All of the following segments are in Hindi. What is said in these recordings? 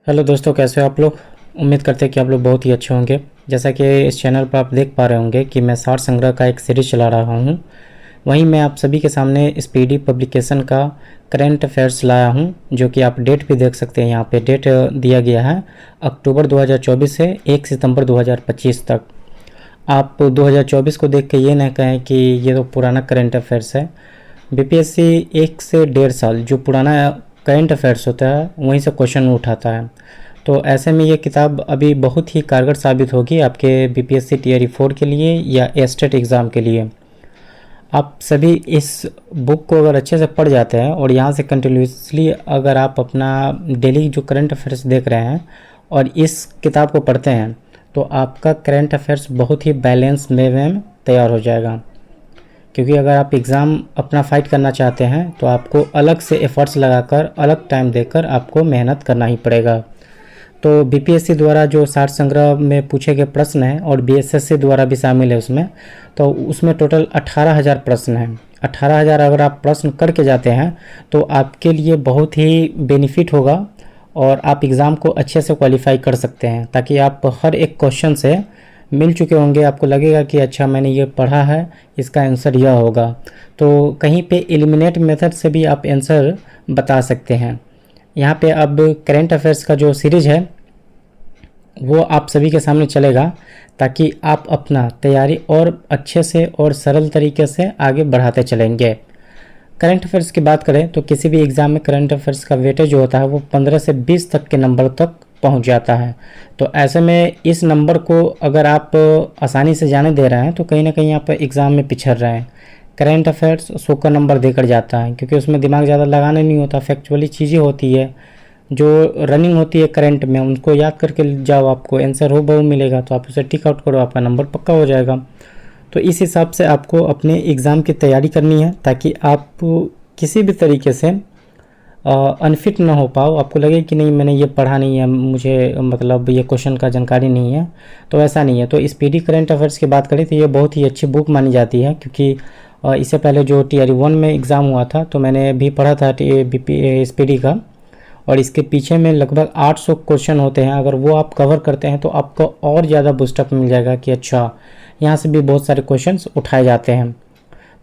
हेलो दोस्तों, कैसे हो आप लोग। उम्मीद करते हैं कि आप लोग बहुत ही अच्छे होंगे। जैसा कि इस चैनल पर आप देख पा रहे होंगे कि मैं सार संग्रह का एक सीरीज चला रहा हूं। वहीं मैं आप सभी के सामने स्पीडी पब्लिकेशन का करंट अफेयर्स लाया हूं, जो कि आप डेट भी देख सकते हैं। यहाँ पे डेट दिया गया है अक्टूबर 2024 से 1 सितंबर 2025 तक। आप 2024 को देख के ये ना कहें कि ये तो पुराना करंट अफेयर्स है। बीपीएससी 1 से 1.5 साल जो पुराना करंट अफेयर्स होता है वहीं से क्वेश्चन उठाता है। तो ऐसे में ये किताब अभी बहुत ही कारगर साबित होगी आपके बीपीएससी टीआरई 4 के लिए या एस्टेट एग्ज़ाम के लिए। आप सभी इस बुक को अगर अच्छे से पढ़ जाते हैं और यहाँ से कंटिन्यूसली अगर आप अपना डेली जो करंट अफेयर्स देख रहे हैं और इस किताब को पढ़ते हैं तो आपका करंट अफेयर्स बहुत ही बैलेंस में तैयार हो जाएगा। क्योंकि अगर आप एग्ज़ाम अपना फाइट करना चाहते हैं तो आपको अलग से एफर्ट्स लगाकर अलग टाइम देकर आपको मेहनत करना ही पड़ेगा। तो बीपीएससी द्वारा जो सार संग्रह में पूछे गए प्रश्न हैं और बीएसएससी द्वारा भी शामिल है उसमें, तो उसमें टोटल 18,000 प्रश्न हैं। 18,000 अगर आप प्रश्न करके जाते हैं तो आपके लिए बहुत ही बेनिफिट होगा और आप एग्ज़ाम को अच्छे से क्वालिफाई कर सकते हैं, ताकि आप हर एक क्वेश्चन से मिल चुके होंगे। आपको लगेगा कि अच्छा मैंने ये पढ़ा है, इसका आंसर यह होगा। तो कहीं पे एलिमिनेट मेथड से भी आप आंसर बता सकते हैं। यहाँ पे अब करंट अफेयर्स का जो सीरीज है वो आप सभी के सामने चलेगा, ताकि आप अपना तैयारी और अच्छे से और सरल तरीके से आगे बढ़ाते चलेंगे। करंट अफेयर्स की बात करें तो किसी भी एग्ज़ाम में करंट अफेयर्स का वेटेज जो होता है वो 15 से 20 तक के नंबर तक पहुंच जाता है। तो ऐसे में इस नंबर को अगर आप आसानी से जाने दे रहे हैं तो कहीं ना कहीं आप एग्ज़ाम में पिछड़ रहे हैं। करंट अफेयर्स 100 का नंबर देकर जाता है, क्योंकि उसमें दिमाग ज़्यादा लगाना नहीं होता, फैक्चुअली चीज़ें होती है जो रनिंग होती है करंट में, उनको याद करके जाओ, आपको आंसर हो बहु मिलेगा। तो आप उसे टिक आउट करो, आपका नंबर पक्का हो जाएगा। तो इस हिसाब से आपको अपने एग्ज़ाम की तैयारी करनी है, ताकि आप किसी भी तरीके से अनफिट ना हो पाओ। आपको लगे कि नहीं मैंने ये पढ़ा नहीं है, मुझे मतलब ये क्वेश्चन का जानकारी नहीं है, तो ऐसा नहीं है। तो स्पीडी करंट अफेयर्स की बात करें तो ये बहुत ही अच्छी बुक मानी जाती है, क्योंकि इससे पहले जो टीआरई 1 में एग्ज़ाम हुआ था तो मैंने भी पढ़ा था स्पीडी का, और इसके पीछे में लगभग 800 क्वेश्चन होते हैं। अगर वो आप कवर करते हैं तो आपको और ज़्यादा बूस्टअप मिल जाएगा कि अच्छा यहाँ से भी बहुत सारे क्वेश्चंस उठाए जाते हैं।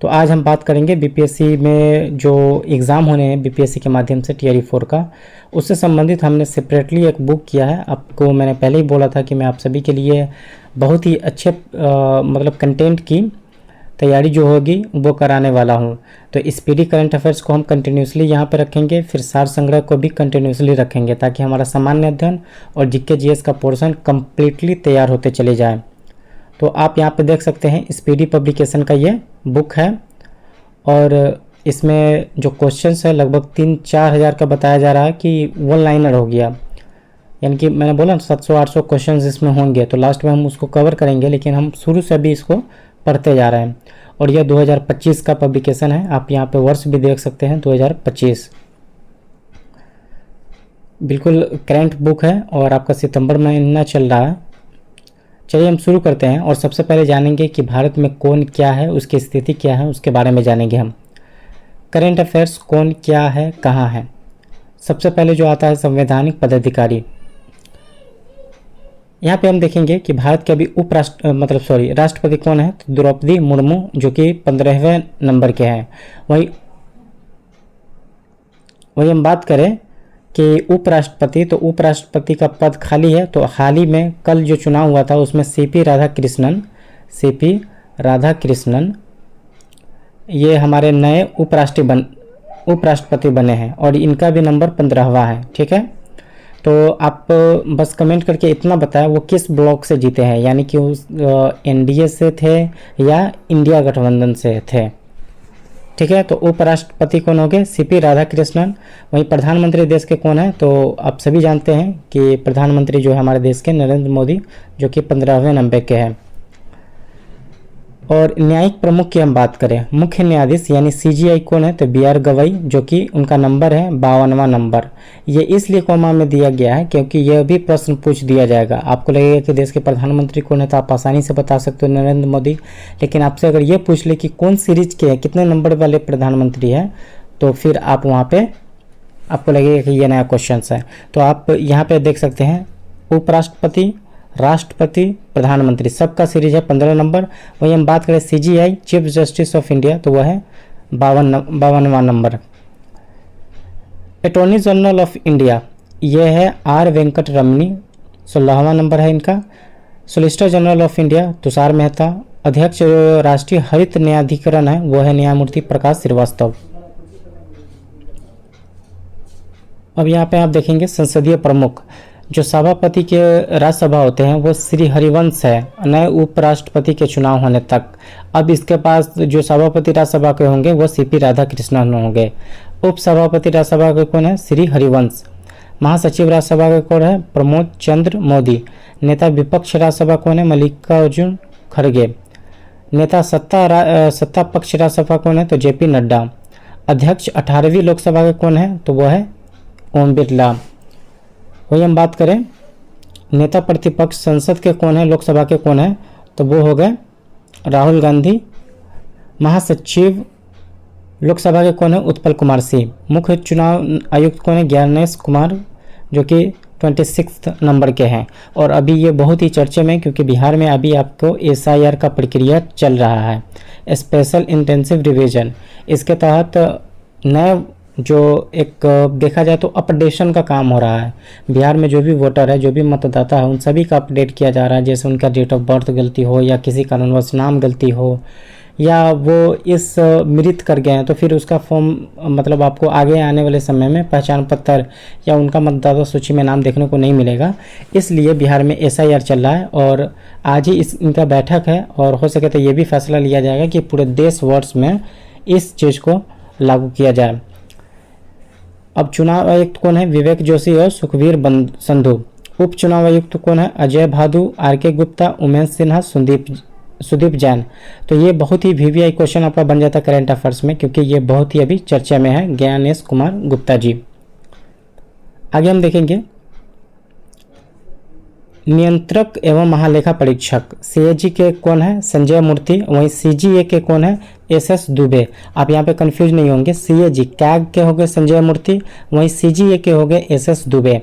तो आज हम बात करेंगे बीपीएससी में जो एग्ज़ाम होने हैं बीपीएससी के माध्यम से टीआरई 4 का, उससे संबंधित हमने सेपरेटली एक बुक किया है। आपको मैंने पहले ही बोला था कि मैं आप सभी के लिए बहुत ही अच्छे मतलब कंटेंट की तैयारी जो होगी वो कराने वाला हूँ। तो स्पीडी करंट अफेयर्स को हम कंटिन्यूसली यहाँ पे रखेंगे, फिर सार संग्रह को भी कंटिन्यूसली रखेंगे, ताकि हमारा सामान्य अध्ययन और जीके जीएस का पोर्शन कम्प्लीटली तैयार होते चले जाए। तो आप यहाँ पे देख सकते हैं स्पीडी पब्लिकेशन का ये बुक है, और इसमें जो क्वेश्चंस है लगभग 3-4 हज़ार का बताया जा रहा है कि वन लाइनर हो गया। यानी कि मैंने बोला 700-800 क्वेश्चंस इसमें होंगे, तो लास्ट में हम उसको कवर करेंगे, लेकिन हम शुरू से अभी इसको पढ़ते जा रहे हैं। और यह 2025 का पब्लिकेशन है। आप यहाँ पे वर्ष भी देख सकते हैं 2025, बिल्कुल करंट बुक है और आपका सितंबर महीना चल रहा है। चलिए हम शुरू करते हैं, और सबसे पहले जानेंगे कि भारत में कौन क्या है, उसकी स्थिति क्या है, उसके बारे में जानेंगे हम। करंट अफेयर्स कौन क्या है, कहाँ है। सबसे पहले जो आता है संवैधानिक पदाधिकारी। यहाँ पे हम देखेंगे कि भारत के अभी राष्ट्रपति कौन है, तो द्रौपदी मुर्मू, जो कि 15वें नंबर के हैं। वही हम बात करें कि उपराष्ट्रपति, तो उपराष्ट्रपति का पद खाली है। तो हाल ही में कल जो चुनाव हुआ था उसमें सीपी राधाकृष्णन ये हमारे नए उपराष्ट्रपति बने हैं, और इनका भी नंबर 15वां है। ठीक है, तो आप बस कमेंट करके इतना बताएं वो किस ब्लॉक से जीते हैं, यानी कि उस एनडीए से थे या इंडिया गठबंधन से थे। ठीक है, तो उपराष्ट्रपति कौन हो गए, सीपी राधाकृष्णन। वहीं प्रधानमंत्री देश के कौन है, तो आप सभी जानते हैं कि प्रधानमंत्री जो है हमारे देश के नरेंद्र मोदी, जो कि 15वें नंबर के हैं। और न्यायिक प्रमुख की हम बात करें, मुख्य न्यायाधीश यानी सीजीआई कौन है, तो बीआर गवई, जो कि उनका नंबर है 52वां नंबर। ये इसलिए कॉमा में दिया गया है क्योंकि यह भी प्रश्न पूछ दिया जाएगा। आपको लगेगा कि देश के प्रधानमंत्री कौन है तो आप आसानी से बता सकते हो नरेंद्र मोदी, लेकिन आपसे अगर ये पूछ ले कि कौन सीरीज के कितने नंबर वाले प्रधानमंत्री हैं, तो फिर आप वहाँ पे आपको लगेगा कि ये नया क्वेश्चन है। तो आप यहाँ पे देख सकते हैं उपराष्ट्रपति, राष्ट्रपति, प्रधानमंत्री, सबका सीरीज है 15 नंबर। वही हम बात करें CGI chief justice of India तो वह है 52वां number. Attorney general of India ये है R वेंकट रमनी, 16वां नंबर है इनका। Solicitor general of India Tushar Mehta. अध्यक्ष राष्ट्रीय हरित न्यायाधिकरण है वो है न्यायमूर्ति प्रकाश श्रीवास्तव। अब यहाँ पे आप देखेंगे संसदीय प्रमुख, जो सभापति के राज्यसभा होते हैं वो श्री हरिवंश है नए उपराष्ट्रपति के चुनाव होने तक। अब इसके पास जो सभापति राज्यसभा के होंगे वो CP राधाकृष्णन होंगे। उपसभापति राज्यसभा के कौन है? श्री हरिवंश। महासचिव राज्यसभा के कौन है? प्रमोद चंद्र मोदी। नेता विपक्ष राज्यसभा कौन है? मल्लिकार्जुन खड़गे। नेता सत्ता पक्ष राज्यसभा कौन है? तो JP नड्डा। अध्यक्ष 18वीं लोकसभा के कौन है? तो वह है ओम बिरला। वही हम बात करें नेता प्रतिपक्ष संसद के कौन है, लोकसभा के कौन है? तो वो हो गए राहुल गांधी। महासचिव लोकसभा के कौन है? उत्पल कुमार सिंह। मुख्य चुनाव आयुक्त कौन है? ज्ञानेश कुमार, जो कि 26 नंबर के हैं। और अभी ये बहुत ही चर्चे में, क्योंकि बिहार में अभी आपको SIR का प्रक्रिया चल रहा है, स्पेशल इंटेंसिव रिवीजन। इसके तहत नए जो एक देखा जाए तो अपडेशन का काम हो रहा है। बिहार में जो भी वोटर है, जो भी मतदाता है, उन सभी का अपडेट किया जा रहा है। जैसे उनका डेट ऑफ बर्थ गलती हो, या किसी कारणवश नाम गलती हो, या वो इस मृत कर गए हैं तो फिर उसका फॉर्म मतलब आपको आगे आने वाले समय में पहचान पत्र या उनका मतदाता सूची में नाम देखने को नहीं मिलेगा। इसलिए बिहार में SIR चल रहा है और आज ही इनका बैठक है और हो सके तो ये भी फैसला लिया जाएगा कि पूरे देश वर्ष में इस चीज़ को लागू किया जाए। अब चुनाव आयुक्त कौन है? विवेक जोशी और सुखबीर संधू। उप चुनाव आयुक्त कौन है? अजय भादु, RK गुप्ता, उमेश सिन्हा, सुदीप जैन। तो ये बहुत ही VVI क्वेश्चन आपका बन जाता है करंट अफेयर्स में, क्योंकि ये बहुत ही अभी चर्चा में है, ज्ञानेश कुमार गुप्ता जी। आगे हम देखेंगे नियंत्रक एवं महालेखा परीक्षक CAG के कौन है? संजय मूर्ति। वहीं CGA के कौन है? SS दुबे। आप यहाँ पे कंफ्यूज नहीं होंगे, CAG कैग के हो गए संजय मूर्ति, वहीं CGA के हो गए SS दुबे।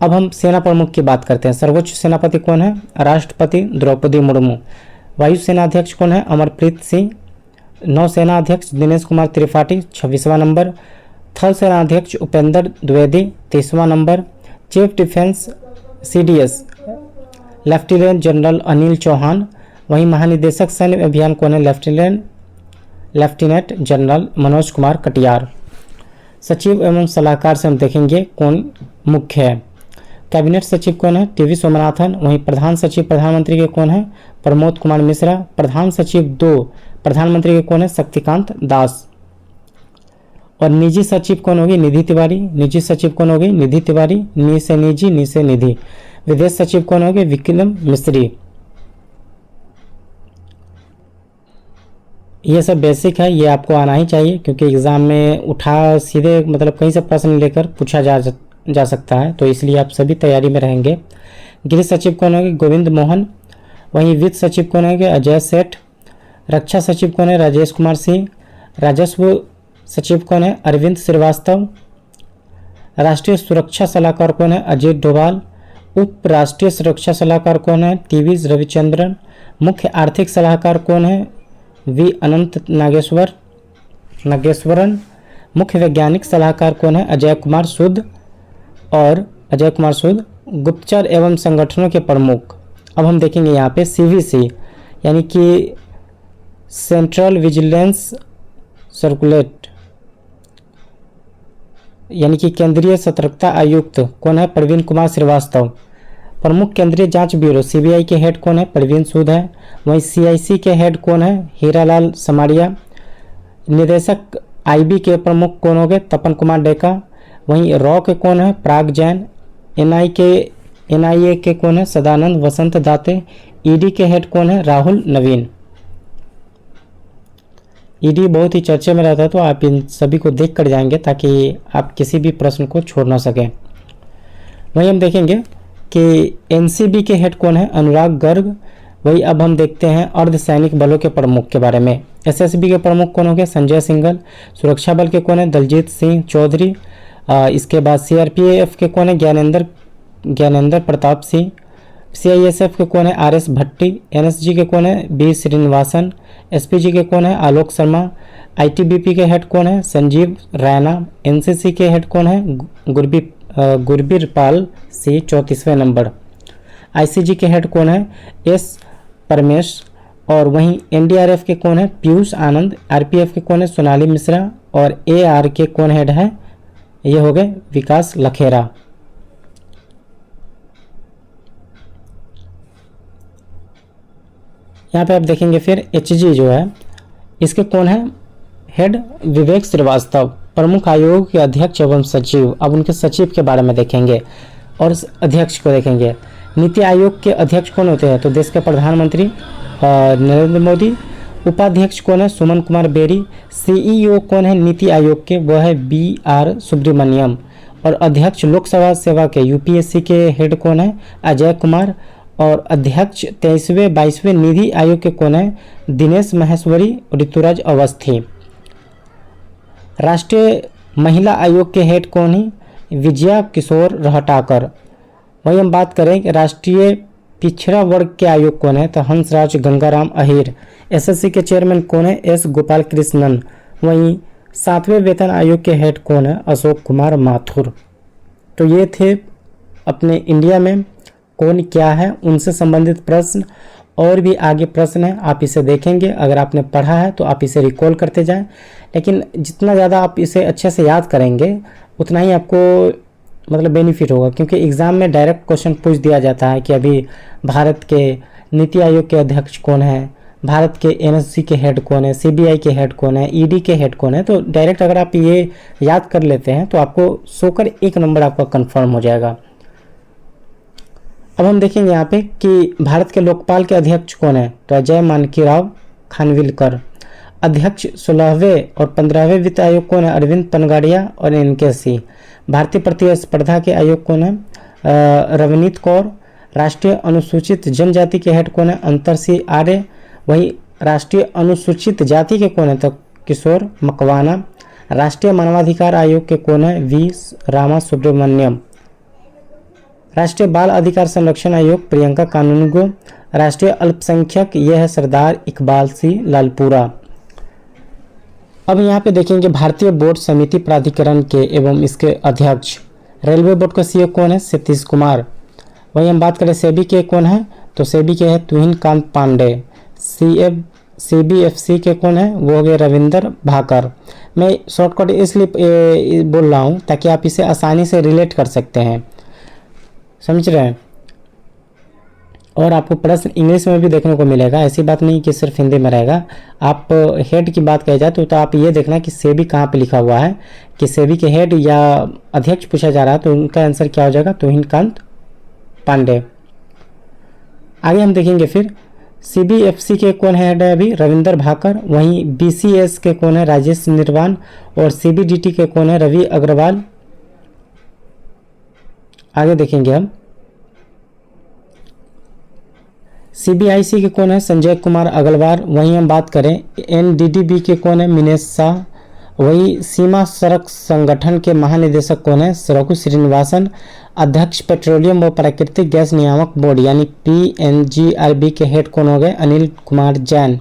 अब हम सेना प्रमुख की बात करते हैं। सर्वोच्च सेनापति कौन है? राष्ट्रपति द्रौपदी मुर्मू। वायुसेना अध्यक्ष कौन है? अमरप्रीत सिंह। नौसेना अध्यक्ष दिनेश कुमार त्रिपाठी, 26वां नंबर। थल सेना अध्यक्ष उपेंद्र द्विवेदी, 30वां number. Chief defence CDS lieutenant general Anil Chauhan. वहीं महानिदेशक सैन्य अभियान कौन है? Lieutenant general Manoj Kumar Katiyar. सचिव एवं सलाहकार से हम देखेंगे कौन मुख्य है। कैबिनेट सचिव कौन है? TV सोमनाथन। वहीं प्रधान सचिव प्रधानमंत्री के कौन है? प्रमोद कुमार मिश्रा। प्रधान सचिव 2 प्रधानमंत्री के कौन है? शक्तिकांत दास। और निजी सचिव कौन होगी? निधि तिवारी। निजी सचिव कौन होगी? निधि तिवारी। नि से निजी, नि से निधि। विदेश सचिव कौन होगी? विक्रम मिस्री। ये सब बेसिक है, ये आपको आना ही चाहिए, क्योंकि एग्जाम में उठा सीधे मतलब कहीं से प्रश्न लेकर पूछा जा सकता है, तो इसलिए आप सभी तैयारी में रहेंगे। गृह सचिव कौन होंगे? गोविंद मोहन। वहीं वित्त सचिव कौन होंगे? अजय सेठ। रक्षा सचिव कौन है? राजेश कुमार सिंह। राजस्व सचिव कौन है? अरविंद श्रीवास्तव। राष्ट्रीय सुरक्षा सलाहकार कौन है? अजीत डोभाल। उप राष्ट्रीय सुरक्षा सलाहकार कौन है? TV रविचंद्रन। मुख्य आर्थिक सलाहकार कौन है? V अनंत नागेश्वरन। मुख्य वैज्ञानिक सलाहकार कौन है? अजय कुमार सूद। गुप्तचर एवं संगठनों के प्रमुख। अब हम देखेंगे यहाँ पे CVC यानी कि सेंट्रल विजिलेंस सर्कुलेट यानी कि केंद्रीय सतर्कता आयुक्त कौन है? प्रवीण कुमार श्रीवास्तव। प्रमुख केंद्रीय जांच ब्यूरो CBI के हेड कौन है? प्रवीण सूद है। वहीं CIC के हेड कौन है? हीरालाल समारिया। निदेशक IB के प्रमुख कौन हो गए? तपन कुमार डेका। वहीं रॉ के कौन है? प्राग जैन। NIA के कौन है? सदानंद वसंत दाते। ED के हेड कौन है? राहुल नवीन। ED बहुत ही चर्चे में रहता है, तो आप इन सभी को देख कर जाएंगे ताकि आप किसी भी प्रश्न को छोड़ ना सकें। वहीं हम देखेंगे कि NCB के हेड कौन है? अनुराग गर्ग। वही अब हम देखते हैं अर्धसैनिक बलों के प्रमुख के बारे में। SSB के प्रमुख कौन हो गए? संजय सिंघल। सुरक्षा बल के कौन है? दलजीत सिंह चौधरी। इसके बाद CRPF के कौन है, ज्ञानेंद्र प्रताप सिंह। CISF के कौन है, RS भट्टी। NSG के कौन है, B श्रीनिवासन। SPG के कौन है, आलोक शर्मा। ITBP के हेड कौन है, संजीव रैना। NCC के हेड कौन है, गुरबीर पाल सिंह 34वें नंबर। ICG के हेड कौन है, S परमेश। और वहीं NDRF के कौन है, पीयूष आनंद। RPF के कौन है, सोनाली मिश्रा। और AR के कौन हेड है, ये हो गए विकास लखेरा। यहाँ पे आप देखेंगे फिर HG जो है, इसके कौन है हेड, विवेक श्रीवास्तव। प्रमुख आयोग के अध्यक्ष एवं सचिव। अब उनके सचिव के बारे में देखेंगे और अध्यक्ष को देखेंगे। नीति आयोग के अध्यक्ष कौन होते हैं, तो देश के प्रधानमंत्री नरेंद्र मोदी। उपाध्यक्ष कौन है, सुमन कुमार बेरी। CEO कौन है नीति आयोग के, वह है BR सुब्रमण्यम। और अध्यक्ष लोकसभा सेवा के UPSC के हेड कौन है, अजय कुमार। और अध्यक्ष 23वें 22वें निधि आयोग के कौन है, दिनेश माहेश्वरी, ऋतुराज अवस्थी। राष्ट्रीय महिला आयोग के हेड कौन है, विजया किशोर रहटाकर। वही हम बात करें कि राष्ट्रीय पिछड़ा वर्ग के आयोग कौन है, तो हंसराज गंगाराम अहीर। SSC के चेयरमैन कौन है, S गोपाल कृष्णन। वहीं 7वें वेतन आयोग के हेड कौन है, अशोक कुमार माथुर। तो ये थे अपने इंडिया में कौन क्या है उनसे संबंधित प्रश्न। और भी आगे प्रश्न है, आप इसे देखेंगे। अगर आपने पढ़ा है तो आप इसे रिकॉल करते जाएं, लेकिन जितना ज़्यादा आप इसे अच्छे से याद करेंगे उतना ही आपको मतलब बेनिफिट होगा, क्योंकि एग्ज़ाम में डायरेक्ट क्वेश्चन पूछ दिया जाता है कि अभी भारत के नीति आयोग के अध्यक्ष कौन है, भारत के NSC के हेड कौन है, CBI के हेड कौन है, ED के हेड कौन है। तो डायरेक्ट अगर आप ये याद कर लेते हैं तो आपको 100 कर 1 नंबर आपका कन्फर्म हो जाएगा। अब हम देखेंगे यहाँ पे कि भारत के लोकपाल के अध्यक्ष कौन है, तो अजय मानकीराव खानविलकर। अध्यक्ष 16वें और 15वें वित्त आयोग कौन है, अरविंद पनगाड़िया और NKC। भारतीय प्रतिस्पर्धा के आयोग कौन है, रवनीत कौर। राष्ट्रीय अनुसूचित जनजाति के हेड कौन है, अंतर सिंह आर्य। वहीं राष्ट्रीय अनुसूचित जाति के कौन है, तो किशोर मकवाना। राष्ट्रीय मानवाधिकार आयोग के कौन है, V रामा सुब्रमण्यम। राष्ट्रीय बाल अधिकार संरक्षण आयोग प्रियंका कानूनगो। राष्ट्रीय अल्पसंख्यक यह है सरदार इकबाल सिंह लालपुरा। अब यहाँ पे देखेंगे भारतीय बोर्ड समिति प्राधिकरण के एवं इसके अध्यक्ष। रेलवे बोर्ड का CEO कौन है, सतीश कुमार। वहीं हम बात करें सेबी के कौन है, तो सेबी के है तुहिन कांत पांडे। CBFC के कौन है, वो हो गए रविंदर भाकर। मैं शॉर्टकट इसलिए बोल रहा हूँ ताकि आप इसे आसानी से रिलेट कर सकते हैं, समझ रहे हैं। और आपको प्रश्न इंग्लिश में भी देखने को मिलेगा, ऐसी बात नहीं कि सिर्फ हिंदी में रहेगा। आप हेड की बात कही जाए तो आप ये देखना कि सेबी कहाँ पे लिखा हुआ है, कि सेबी के हेड या अध्यक्ष पूछा जा रहा है तो उनका आंसर क्या हो जाएगा, तुहिन कांत पांडे। आगे हम देखेंगे फिर CBFC के कौन है हेड है अभी, रविंदर भाकर। वहीं BCS के कौन है, राजेश निर्वाण। और CBDT के कौन है, रवि अग्रवाल। आगे देखेंगे हम CBIC के कौन है, संजय कुमार अग्रवाल। वहीं हम बात करें NDDB के कौन है, मिनेश शाह। वही सीमा सड़क संगठन के महानिदेशक कौन है, रघु श्रीनिवासन। अध्यक्ष पेट्रोलियम व प्राकृतिक गैस नियामक बोर्ड यानी PNGRB के हेड कौन हो गए, अनिल कुमार जैन।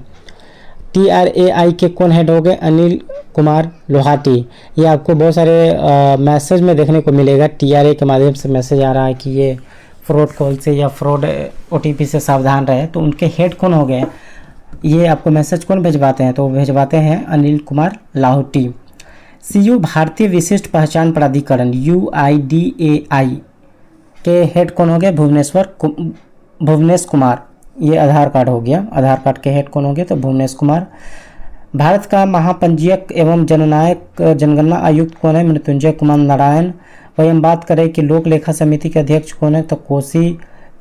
TRAI के कौन हेड हो गए, अनिल कुमार लोहाटी। ये आपको बहुत सारे मैसेज में देखने को मिलेगा, TRA के माध्यम से मैसेज आ रहा है कि ये फ्रॉड कॉल से या फ्रॉड OTP से सावधान रहे। तो उनके हेड कौन हो गए, ये आपको मैसेज कौन भिजवाते हैं, तो भिजवाते हैं अनिल कुमार लाहौटी। CEO भारतीय विशिष्ट पहचान प्राधिकरण UIDAI के हेड कौन हो गए, भुवनेश कुमार। ये आधार कार्ड हो गया, आधार कार्ड के हेड कौन हो गए, तो भुवनेश कुमार। भारत का महापंजीयक एवं जननायक जनगणना आयुक्त कौन है, मृत्युंजय कुमार नारायण। वही हम बात करें कि लोक लेखा समिति के अध्यक्ष कौन है, तो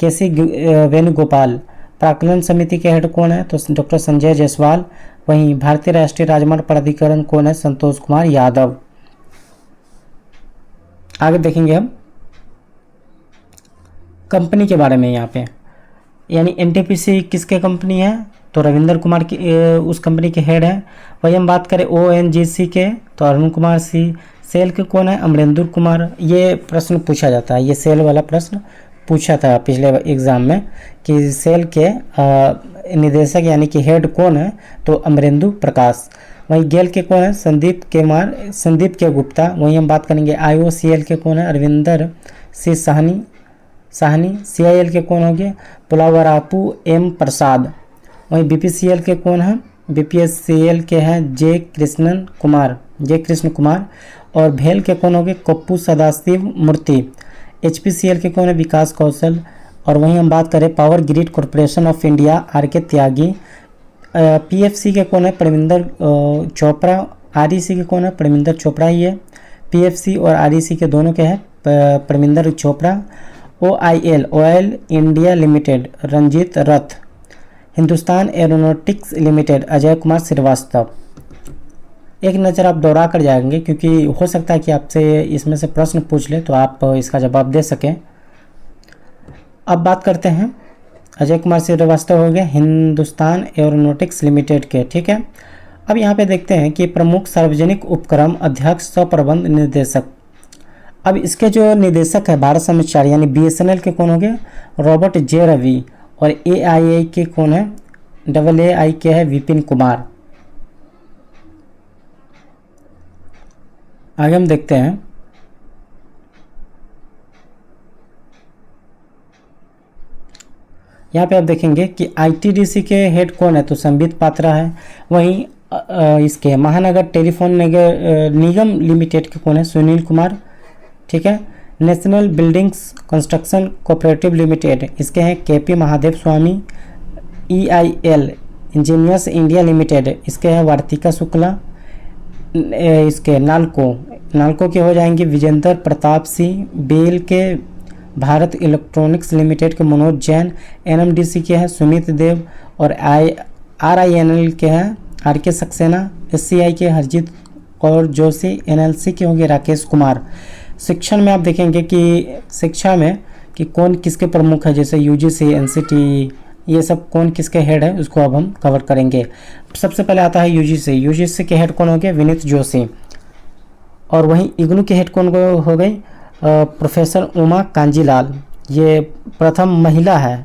केसी वेणुगोपाल। प्राक्कलन समिति के हेड कौन है, तो डॉक्टर संजय जायसवाल। वहीं भारतीय राष्ट्रीय राजमार्ग प्राधिकरण कौन है, संतोष कुमार यादव। आगे देखेंगे हम कंपनी के बारे में। यहाँ पे यानी NTPC किसके कंपनी है, तो रविंदर कुमार की उस कंपनी के हेड है। वही हम बात करें ONGC के, तो अरुण कुमार सिंह। सेल के कौन है? अमरेंद्र कुमार। ये प्रश्न पूछा जाता है, ये सेल वाला प्रश्न पूछा था पिछले एग्ज़ाम में कि सेल के निदेशक यानी कि हेड कौन है? तो अमरेंदु प्रकाश। वहीं गेल के कौन है? संदीप के गुप्ता। वहीं हम बात करेंगे IOCL के कौन है? अरविंदर सिंह साहनी। CIL के कौन हो गए? पुलावरापू M प्रसाद। वहीं BPCL के कौन है? BPSCL के हैं जे कृष्ण कुमार। और भेल के कौन हो गए? कप्पू सदाशिव मूर्ति। HPCL के कौन है? विकास कौशल। और वहीं हम बात करें power grid corporation of India RK Tyagi. PFC के कौन है? परमिंदर चोपड़ा। REC के कौन है? परमिंदर चोपड़ा ही है। PFC और REC के दोनों के हैं Parminder Chopra. OIL oil India limited Ranjit Rath. Hindustan aeronautics limited Ajay Kumar Srivastava. एक नज़र आप दौड़ा कर जाएंगे क्योंकि हो सकता है कि आपसे इसमें से प्रश्न पूछ ले तो आप इसका जवाब दे सकें। अब बात करते हैं अजय कुमार श्रीवास्तव हो गए हिंदुस्तान एरोनॉटिक्स लिमिटेड के, ठीक है। अब यहाँ पे देखते हैं कि प्रमुख सार्वजनिक उपक्रम अध्यक्ष सह प्रबंध निदेशक। अब इसके जो निदेशक है भारत समाचार यानी BSNL के कौन हो गए? Robert J Ravi. और AIA के कौन है? AAI के है विपिन कुमार। आगे हम देखते हैं यहाँ पे आप देखेंगे कि ITDC के हेड कौन है? तो संबित पात्रा है। वहीं इसके महानगर टेलीफोन निगम लिमिटेड के कौन है? सुनील कुमार, ठीक है। National buildings construction cooperative limited इसके हैं KP महादेव स्वामी। EIL इंजीनियर्स इंडिया लिमिटेड इसके हैं वार्तिका शुक्ला। इसके नालको के हो जाएंगे विजेंद्र प्रताप सिंह। बेल के भारत इलेक्ट्रॉनिक्स लिमिटेड के मनोज जैन। NMDC के हैं सुमित देव। और RINL के हैं RK सक्सेना। SCI के हरजीत कौर जोशी। NLC के होंगे राकेश कुमार। शिक्षण में आप देखेंगे कि शिक्षा में कि कौन किसके प्रमुख है, जैसे UGC NCT ये सब कौन किसके हेड है उसको अब हम कवर करेंगे। सबसे पहले आता है UGC के हेड कौन हो गए? विनीत जोशी। और वहीं IGNOU के हेड कौन हो गई? प्रोफेसर उमा कांजीलाल। ये प्रथम महिला है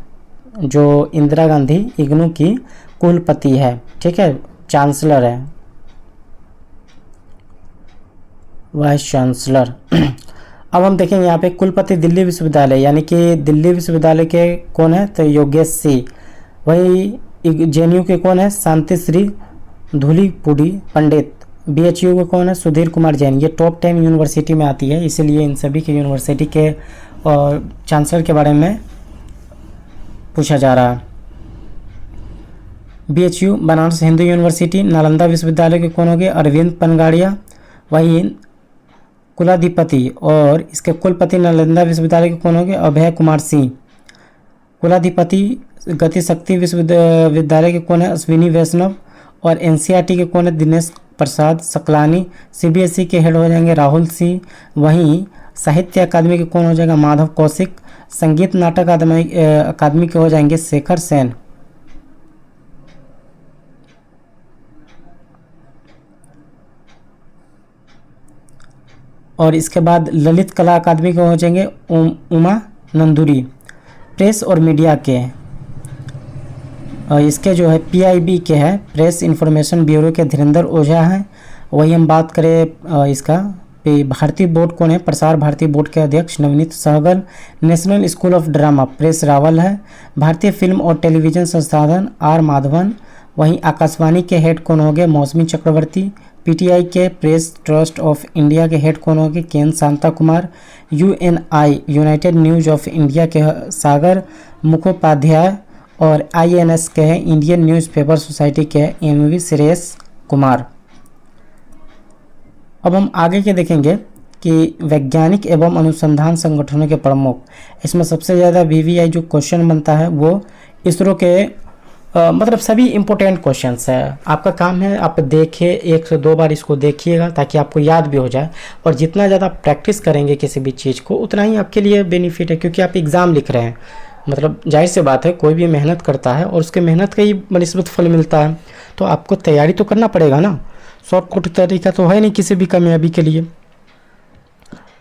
जो इंदिरा गांधी IGNOU की कुलपति है, ठीक है, चांसलर है, वाइस चांसलर। अब हम देखेंगे यहाँ पे कुलपति दिल्ली विश्वविद्यालय यानी कि दिल्ली विश्वविद्यालय के कौन है? तो योगेश सी। वही JNU के कौन है? शांति श्री धूलीपुड़ी पंडित। BHU के कौन है? सुधीर कुमार जैन। ये टॉप 10 यूनिवर्सिटी में आती है, इसीलिए इन सभी के यूनिवर्सिटी के चांसलर के बारे में पूछा जा रहा है। BHU Banaras Hindu university. नालंदा विश्वविद्यालय के कौन हो गए? अरविंद पनगाड़िया। वही कुलाधिपति और इसके कुलपति नालंदा विश्वविद्यालय के कौन हो गए? अभय कुमार सिंह। कुलाधिपति गति शक्ति विश्वविद्यालय के कौन है? अश्विनी वैष्णव। और NCERT के कौन है? दिनेश प्रसाद सकलानी। CBSE के हेड हो जाएंगे राहुल सिंह। वहीं साहित्य अकादमी के कौन हो जाएगा? माधव कौशिक। संगीत नाटक अकादमी के हो जाएंगे शेखर सेन। और इसके बाद ललित कला अकादमी के हो जाएंगे उमा नंदुरी। प्रेस और मीडिया के इसके जो है PIB के हैं प्रेस इंफॉर्मेशन ब्यूरो के धीरेन्द्र ओझा हैं। वही हम बात करें इसका भारतीय बोर्ड कौन है? प्रसार भारती बोर्ड के अध्यक्ष Navneet Sehgal. National school of drama Paresh Rawal है। भारतीय फिल्म और टेलीविजन संस्थान R माधवन। वहीं आकाशवाणी के हेड कौन हो गए? मौसमी चक्रवर्ती। PTI के प्रेस ट्रस्ट ऑफ इंडिया के हेड कौन हो गए? केन Shanta Kumar. UNI united news of India के सागर मुखोपाध्याय। और INS के हैं इंडियन न्यूज़पेपर सोसाइटी के MV सुरेश कुमार। अब हम आगे के देखेंगे कि वैज्ञानिक एवं अनुसंधान संगठनों के प्रमुख। इसमें सबसे ज़्यादा VVI जो क्वेश्चन बनता है वो इसरो के मतलब सभी इम्पोर्टेंट क्वेश्चंस है। आपका काम है आप देखिए 1 से 2 बार इसको देखिएगा ताकि आपको याद भी हो जाए। और जितना ज़्यादा प्रैक्टिस करेंगे किसी भी चीज़ को उतना ही आपके लिए बेनिफिट है, क्योंकि आप एग्ज़ाम लिख रहे हैं। मतलब जाहिर सी बात है कोई भी मेहनत करता है और उसके मेहनत का ही बनिस्बत फल मिलता है, तो आपको तैयारी तो करना पड़ेगा ना। शॉर्टकट तरीका तो है नहीं किसी भी कामयाबी के लिए।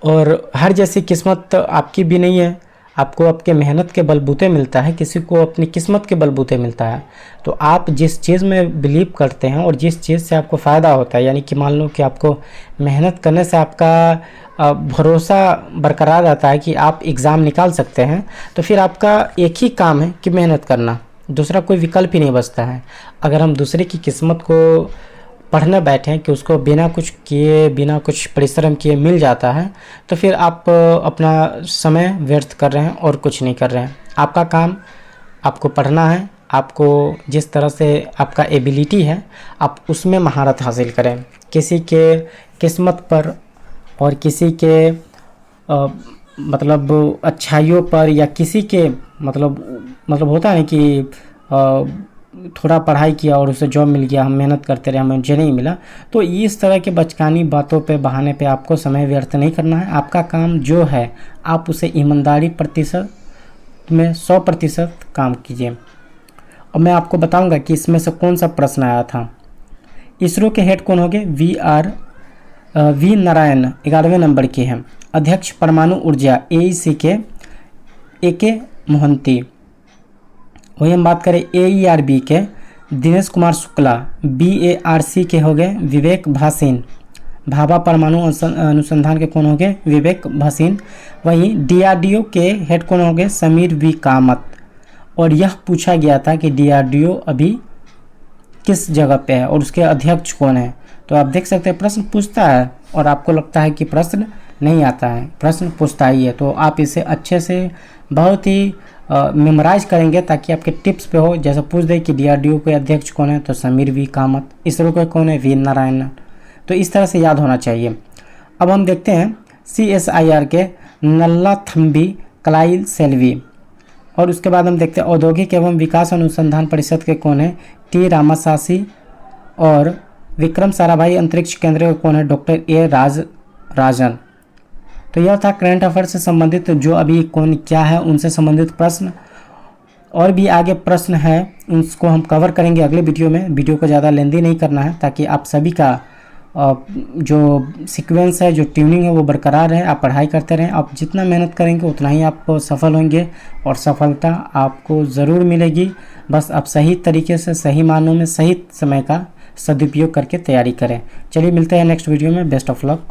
और हर जैसी किस्मत आपकी भी नहीं है। आपको आपके मेहनत के बलबूते मिलता है, किसी को अपनी किस्मत के बलबूते मिलता है। तो आप जिस चीज़ में बिलीव करते हैं और जिस चीज़ से आपको फ़ायदा होता है, यानी कि मान लो कि आपको मेहनत करने से आपका भरोसा बरकरार रहता है कि आप एग्ज़ाम निकाल सकते हैं, तो फिर आपका एक ही काम है कि मेहनत करना, दूसरा कोई विकल्प ही नहीं बचता है। अगर हम दूसरे की किस्मत को पढ़ने बैठें कि उसको बिना कुछ किए, बिना कुछ परिश्रम किए मिल जाता है, तो फिर आप अपना समय व्यर्थ कर रहे हैं और कुछ नहीं कर रहे हैं। आपका काम आपको पढ़ना है, आपको जिस तरह से आपका एबिलिटी है आप उसमें महारत हासिल करें। किसी के किस्मत पर और किसी के मतलब अच्छाइयों पर, या किसी के मतलब होता है कि थोड़ा पढ़ाई किया और उसे जॉब मिल गया, हम मेहनत करते रहे, हमें मुझे नहीं मिला, तो इस तरह के बचकानी बातों पे, बहाने पे आपको समय व्यर्थ नहीं करना है। आपका काम जो है आप उसे ईमानदारी प्रतिशत में 100% काम कीजिए। और मैं आपको बताऊंगा कि इसमें से कौन सा प्रश्न आया था। इसरो के हेड कौन होंगे? वी नारायण 11वें नंबर के हैं। अध्यक्ष परमाणु ऊर्जा AEC के AK मोहंती। वही हम बात करें AERB के दिनेश कुमार शुक्ला। BARC के हो गए विवेक भासीन। भाभा परमाणु अनुसंधान के कौन हो गए? विवेक भासीन। वहीं DRDO के हेड कौन हो गए? समीर V कामत। और यह पूछा गया था कि DRDO अभी किस जगह पे है और उसके अध्यक्ष कौन है। तो आप देख सकते हैं प्रश्न पूछता है और आपको लगता है कि प्रश्न नहीं आता है, प्रश्न पूछता ही है। तो आप इसे अच्छे से बहुत ही मेमोराइज करेंगे ताकि आपके टिप्स पे हो। जैसे पूछ दे कि DRDO के अध्यक्ष कौन है, तो समीर V कामत। इसरो के कौन है? वी नारायण। तो इस तरह से याद होना चाहिए। अब हम देखते हैं CSIR के नल्लाथम्बी कलाइल सेल्वी। और उसके बाद हम देखते हैं औद्योगिक एवं विकास अनुसंधान परिषद के कौन है? T रामासासी। और विक्रम साराभाई अंतरिक्ष केंद्र के कौन है? डॉक्टर A राजन। तो यह था करंट अफेयर से संबंधित जो अभी कौन क्या है उनसे संबंधित प्रश्न। और भी आगे प्रश्न है, उसको हम कवर करेंगे अगले वीडियो में। वीडियो को ज़्यादा लेंदी नहीं करना है ताकि आप सभी का जो सीक्वेंस है, जो ट्यूनिंग है वो बरकरार है। आप पढ़ाई करते रहें, आप जितना मेहनत करेंगे उतना ही आप सफल होंगे और सफलता आपको ज़रूर मिलेगी। बस आप सही तरीके से, सही मानों में, सही समय का सदुपयोग करके तैयारी करें। चलिए मिलते हैं नेक्स्ट वीडियो में। Best of luck.